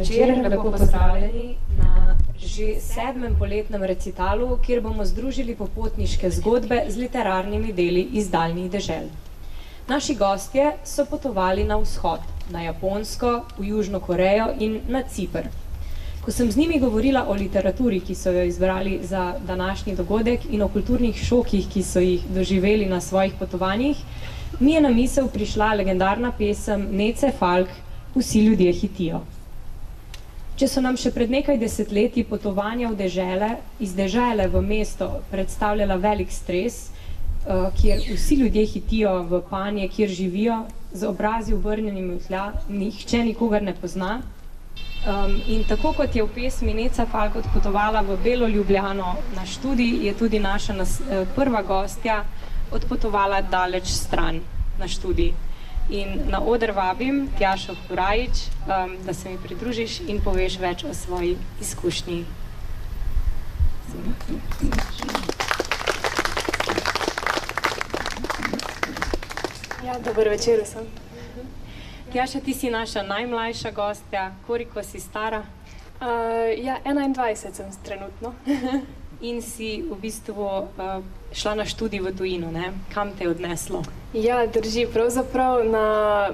Večer, lepo pozdravljeni na že 7. poletnem recitalu, kjer bomo združili popotniške zgodbe z literarnimi deli iz daljnih dežel. Naši gostje so potovali na vzhod, na Japonsko, v Južno Korejo in na Ciper. Ko sem z njimi govorila o literaturi, ki so jo izbrali za današnji dogodek, in o kulturnih šokih, ki so jih doživeli na svojih potovanjih, mi je na misel prišla legendarna pesem Nece Falk Vsi ljudje hitijo. Če so nam še pred nekaj desetletji potovanja v dežele, iz dežele v mesto predstavljala velik stres, kjer vsi ljudje hitijo v panje, kjer živijo, z obrazi obrnjenimi v tla, nihče nikogar ne pozna. In tako kot je v pesmi Neca Falk odpotovala v Belo Ljubljano na študij, je tudi naša prva gostja odpotovala daleč stran na študij. In na oder vabim Tjašo Kurajič, da se mi pridružiš in poveš več o svoji izkušnji. Ja, dober večer vsem. Tjaša, ti si naša najmlajša gostja. Koliko si stara? Ja, 21 sem trenutno. In si v bistvu šla na študij v tujino, ne? Kam te je odneslo? Ja, drži. Pravzaprav na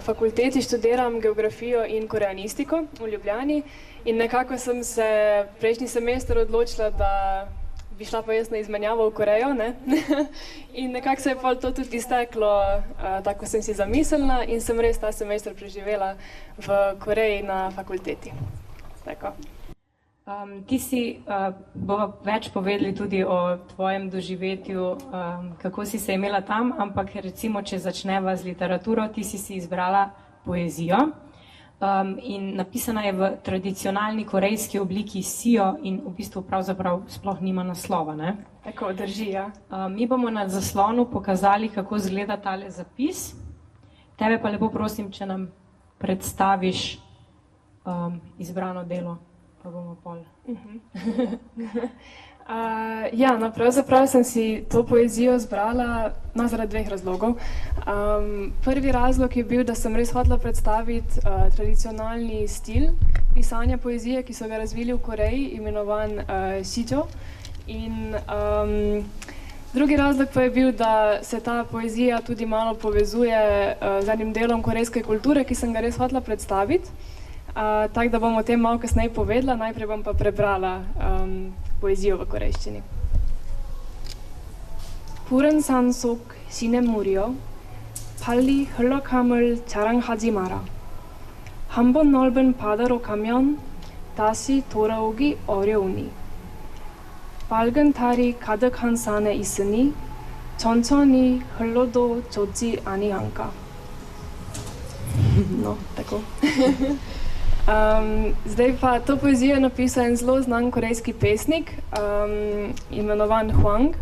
fakulteti študiram geografijo in koreanistiko v Ljubljani in nekako sem se prejšnji semester odločila, da bi šla pa jaz na izmenjavo v Korejo, ne? In nekako se je pol to tudi izteklo, tako sem si zamislila in sem res ta semester preživela v Koreji na fakulteti. Tako. Ti si bova več povedali tudi o tvojem doživetju, kako si se imela tam, ampak recimo, če začneva z literaturo, ti si izbrala poezijo in napisana je v tradicionalni korejski obliki sijo in v bistvu pravzaprav sploh nima naslova, ne? Tako, drži, ja. Mi bomo na zaslonu pokazali, kako izgleda tale zapis. Tebe pa lepo prosim, če nam predstaviš izbrano delo. Pa bomo pol. Ja, no, pravzaprav sem si to poezijo zbrala zaradi dveh razlogov. Prvi razlog je bil, da sem res hotela predstaviti tradicionalni stil pisanja poezije, ki so ga razvili v Koreji, imenovan shijo. In drugi razlog pa je bil, da se ta poezija tudi malo povezuje z enim delom korejske kulture, ki sem ga res hotela predstaviti. Tako da bom o tem malo kasneje povedala, najprej bom pa prebrala poezijo v korejščini. 푸른 산 속 시냇물이여 빨리 흘러감을 자랑하지 마라. 한 번 넓은 바다로 가면 다시 돌아오기 어려우니 밝은 달이 가득한 산에 있으니 천천히 흘러도 좋지 아니한가. No, tako. Zdaj pa to poezijo je napisal en zelo znan korejski pesnik, imenovan Hwang.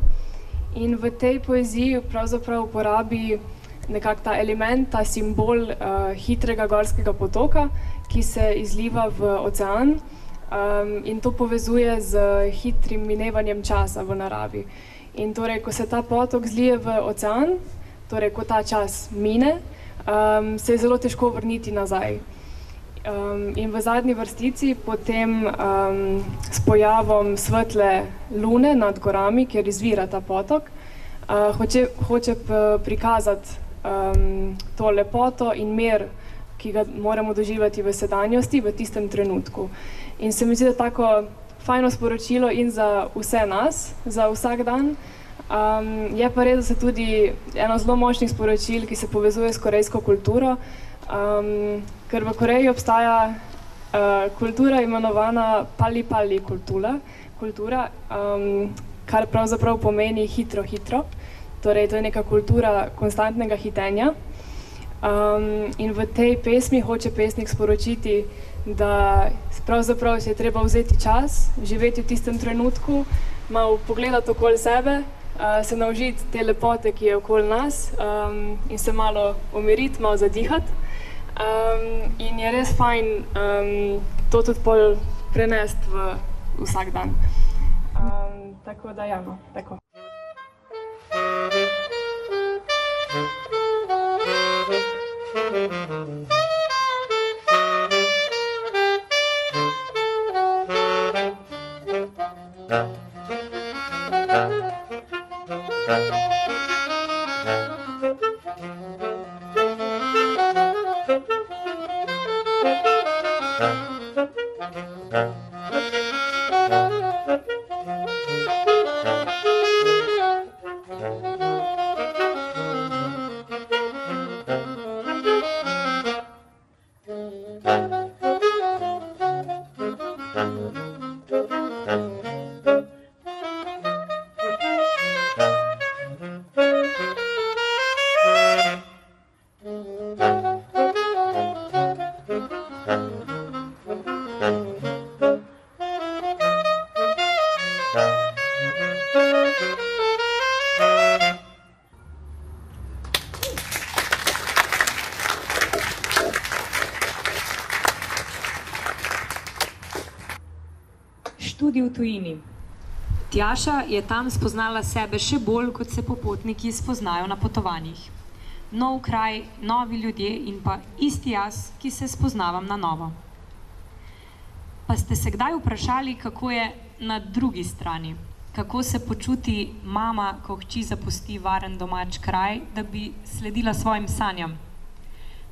In v tej poeziji pravzaprav uporabi nekako ta element, ta simbol hitrega gorskega potoka, ki se izliva v ocean in to povezuje z hitrim minevanjem časa v naravi. In torej, ko se ta potok zlije v ocean, torej, ko ta čas mine, se je zelo težko vrniti nazaj. In v zadnji vrstici potem s pojavom svetle lune nad gorami, kjer izvira ta potok, hoče prikazati to lepoto in mir, ki ga moramo doživeti v sedanjosti, v tistem trenutku. In se mi zdi, da tako fajno sporočilo in za vse nas, za vsak dan. Je pa res, da se tudi eno zelo močnih sporočil, ki se povezuje s korejsko kulturo, ker v Koreji obstaja kultura imenovana pali-pali kultura, kar pravzaprav pomeni hitro. Torej, to je neka kultura konstantnega hitenja. In v tej pesmi hoče pesnik sporočiti, da pravzaprav si je treba vzeti čas, živeti v tistem trenutku, malo pogledati okoli sebe, se naužiti te lepote, ki je okoli nas in se malo umiriti, malo zadihati. In je res fajn to tudi pol prenesti v vsak dan. Tako da ja, no, tako. Študij v tujini. Tjaša je tam spoznala sebe še bolj, kot se popotniki spoznajo na potovanjih. Nov kraj, novi ljudje in pa isti jaz, ki se spoznavam na novo. Pa ste se kdaj vprašali, kako je na drugi strani? Kako se počuti mama, ko hči zapusti varen domač kraj, da bi sledila svojim sanjam?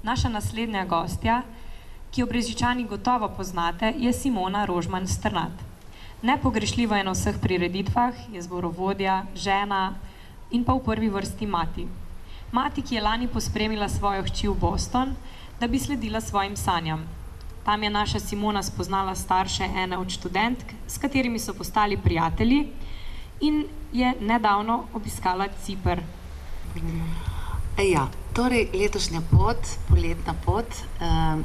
Naša naslednja gostja, ki jo Brežičani gotovo poznate, je Simona Rožman-Strnad. Nepogrešljiva je na vseh prireditvah, je zborovodja, žena in pa v prvi vrsti mati. Mati, ki je lani pospremila svojo hči v Boston, da bi sledila svojim sanjam. Tam je naša Simona spoznala starše ene od študentk, s katerimi so postali prijatelji in je nedavno obiskala Ciper. Ja, torej letošnja pot, poletna pot,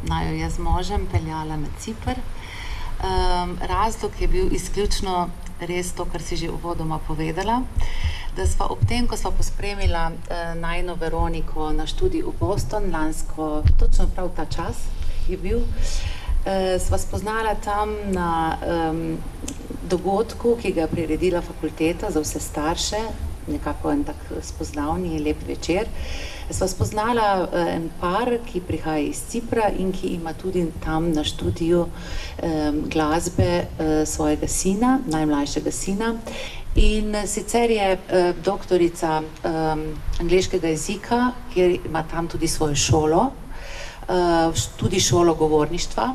naj jo jaz z možem peljala na Ciper. Razlog je bil izključno res to, kar si že uvodoma povedala, da sva ob tem, ko sva pospremila najino Veroniko na študij v Boston, lansko, točno prav ta čas je bil, sva spoznala tam na dogodku, ki ga je priredila fakulteta za vse starše, nekako en tak spoznavni, lep večer. Sva spoznala en par, ki prihaja iz Cipra in ki ima tudi tam na študiju glasbe svojega sina, najmlajšega sina. In sicer je doktorica angleškega jezika, kjer ima tam tudi svojo šolo, tudi šolo govorništva.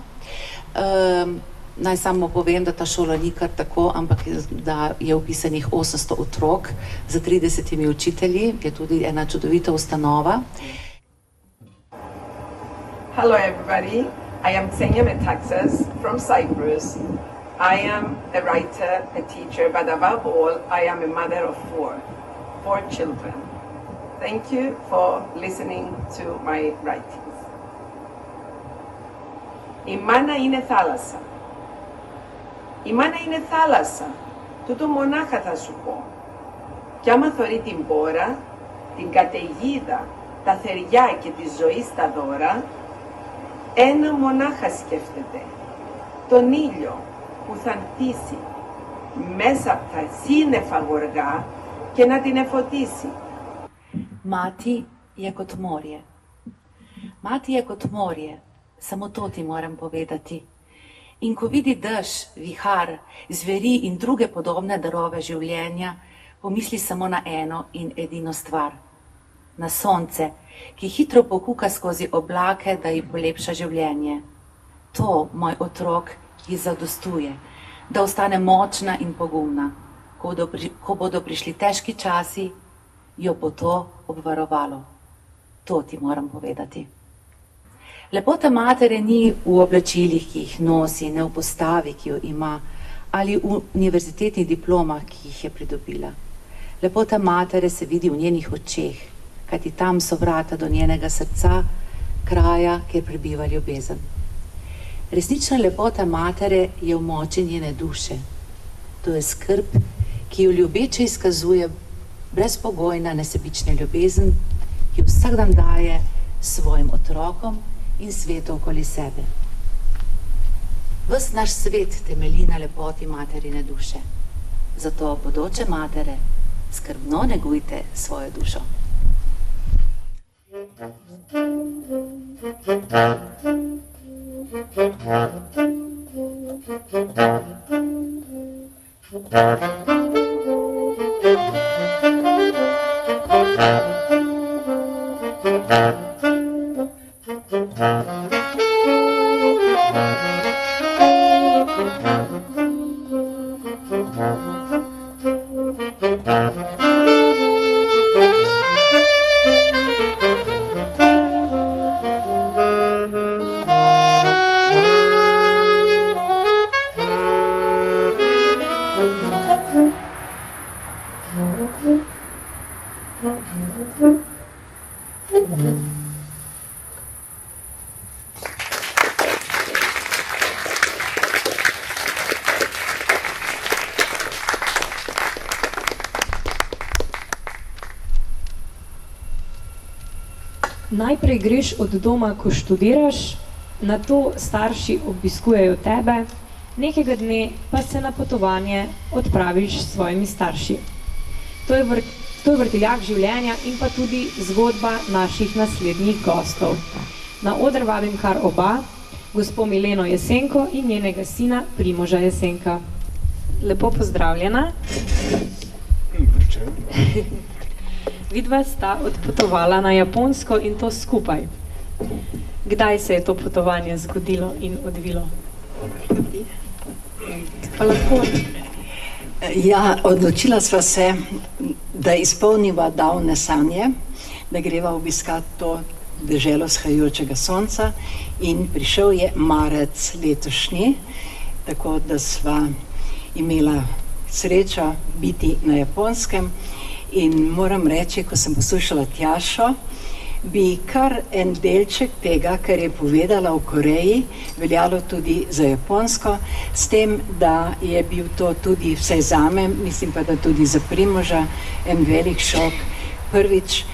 Naj samo povem, da ta šola ni kar tako, ampak da je vpisanih 800 otrok za 30 učitelji, je tudi ena čudovita ustanova. Hello everybody, I am Xenia Metaxas from Cyprus. I am a writer, a teacher, but above all, I am a mother of four children. Thank you for listening to my writings. Η μάνα είναι θάλασσα. Η μάνα είναι θάλασσα. Τούτο μονάχα θα σου πω. Κι άμα θωρεί την πόρα, την καταιγίδα, τα θεριά και τη ζωή στα δώρα, ένα μονάχα σκέφτεται, τον ήλιο που θα ντύσει μέσα από τα σύννεφα γοργά και να την εφωτίσει. Mati je kot morje. Mati je kot morje, samo to ti moram povedati. In ko vidi dež, vihar, zveri in druge podobne darove življenja, pomisli samo na eno in edino stvar. Na sonce, ki hitro pokuka skozi oblake, da ji polepša življenje. To, moj otrok, ji zadostuje, da ostane močna in pogumna. Ko bodo prišli težki časi, jo bo to obvarovalo. To ti moram povedati. Lepota matere ni v oblačilih, ki jih nosi, ne v postavi, ki jo ima, ali v univerzitetnih diplomah, ki jih je pridobila. Lepota matere se vidi v njenih očeh, kajti tam so vrata do njenega srca, kraja, kjer prebiva ljubezen. Resnična lepota matere je v moči njene duše. To je skrb, ki jo ljubeče izkazuje brezpogojna nesebična ljubezen, ki vsak dan daje svojim otrokom in svetu okoli sebe. Ves naš svet temelji na lepoti materine duše. Zato, bodoče matere, skrbno negujte svojo dušo. Najprej greš od doma, ko študiraš, nato starši obiskujejo tebe, nekega dne pa se na potovanje odpraviš s svojimi starši. To je vrtiljak življenja in pa tudi zgodba naših naslednjih gostov. Na oder vabim kar oba, gospo Mileno Jesenko in njenega sina Primoža Jesenka. Lepo pozdravljena. Vidva sta odpotovala na Japonsko in to skupaj. Kdaj se je to potovanje zgodilo in odvilo? Pa lahko. Ja, odločila sva se, da izpolniva davne sanje, da greva obiskati to deželo vzhajajočega sonca in prišel je marec letošnji, tako da sva imela srečo biti na Japonskem. In moram reči, ko sem poslušala Tjašo, bi kar en delček tega, kar je povedala o Koreji, veljalo tudi za Japonsko, s tem, da je bil to tudi vse zame, mislim pa, da tudi za Primoža, en velik šok. Prvič,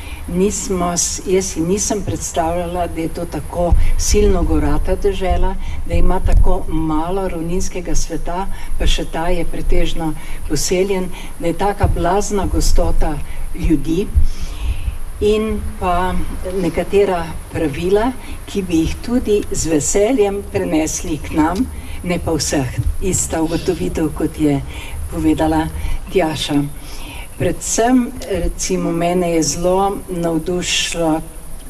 jaz si nisem predstavljala, da je to tako silno gorata dežela, da ima tako malo ravninskega sveta, pa še ta je pretežno poseljen, da je taka blazna gostota ljudi in pa nekatera pravila, ki bi jih tudi z veseljem prenesli k nam, ne pa vseh. Ista ugotovitev, kot je povedala Tjaša. Predvsem, recimo, mene je zelo navdušilo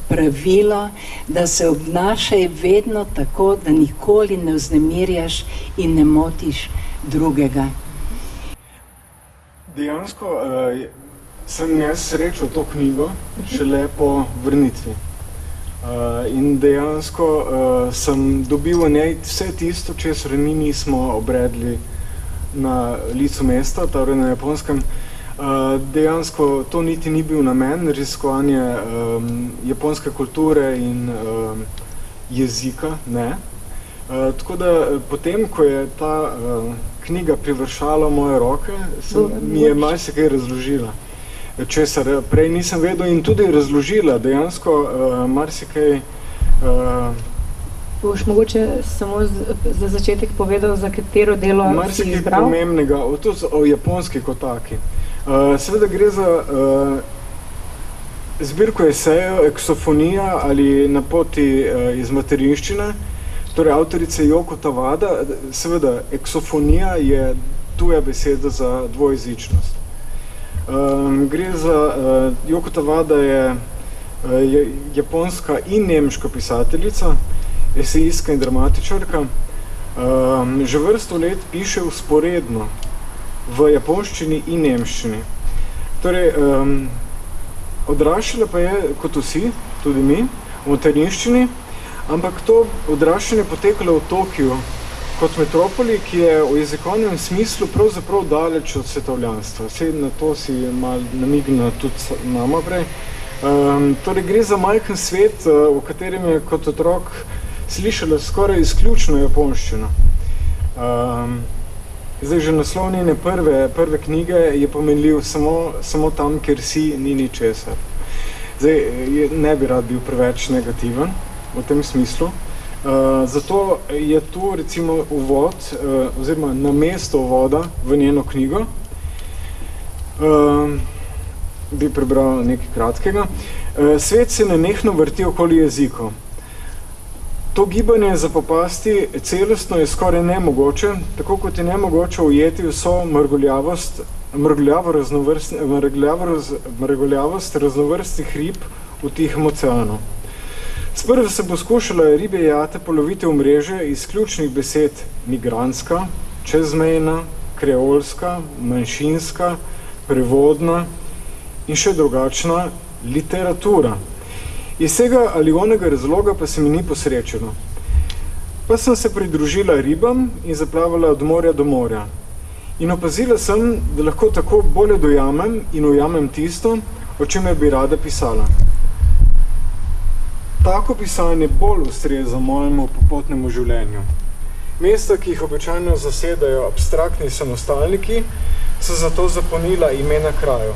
pravilo, da se obnašaj vedno tako, da nikoli ne vznemirjaš in ne motiš drugega. Dejansko sem jaz srečal to knjigo šele po vrnitvi. In dejansko sem dobil v njej vse tisto, česar mi nismo obredli na licu mesta, torej na Japonskem. Dejansko to niti ni bil namen, raziskovanje japonske kulture in jezika, ne. Tako da potem, ko je ta knjiga privršala moje roke, mi je marsikaj razložila. česar prej nisem vedel in tudi razložila dejansko marsikaj. Boš mogoče samo za začetek povedal, za katero delo si izbral? Marsikaj pomembnega, o japonski kot taki. Seveda gre za zbirko esejev, eksofonija ali na poti iz materinščine, torej avtorice Yoko Tawada. Seveda, eksofonija je tuja beseda za dvojezičnost. Gre za, Yoko Tawada je japonska in nemška pisateljica, esejistka in dramatičarka. Že vrsto let piše vzporedno v japonščini in nemščini. Torej, odraščala pa je, kot vsi, tudi mi, v materinščini, ampak to odraščanje potekalo v Tokiju kot metropoli, ki je v jezikovnem smislu pravzaprav daleč od svetovljanstva. Vse na to si malo namigna tudi mama prej. Torej, gre za majhen svet, v katerem je kot otrok slišala skoraj izključno japonščino. Zdaj, že naslov njene prve knjige je pomenljiv samo tam, kjer si, ni ničesar. Zdaj, ne bi rad bil preveč negativen v tem smislu. Zato je tu recimo uvod, oziroma namesto uvoda v njeno knjigo, bi prebral nekaj kratkega. Svet se nenehno vrti okoli jezikov. To gibanje zapopasti celostno je skoraj nemogoče, tako kot je nemogoče ujeti vso mrgoljavost raznovrstnih rib v Tihem oceanu. Sprva se poskušala ribje jate poloviti v mreže iz ključnih besed migrantska, čezmejna, kreolska, manjšinska, prevodna in še drugačna literatura. Iz tega ali onega razloga pa se mi ni posrečilo. Pa sem se pridružila ribam in zaplavala od morja do morja. In opazila sem, da lahko tako bolje dojamem in ujamem tisto, o čemer bi rada pisala. Tako pisanje bolj ustreza mojemu popotnemu življenju. Mesta, ki jih običajno zasedajo abstraktni samostalniki, so zato zapolnila imena krajev.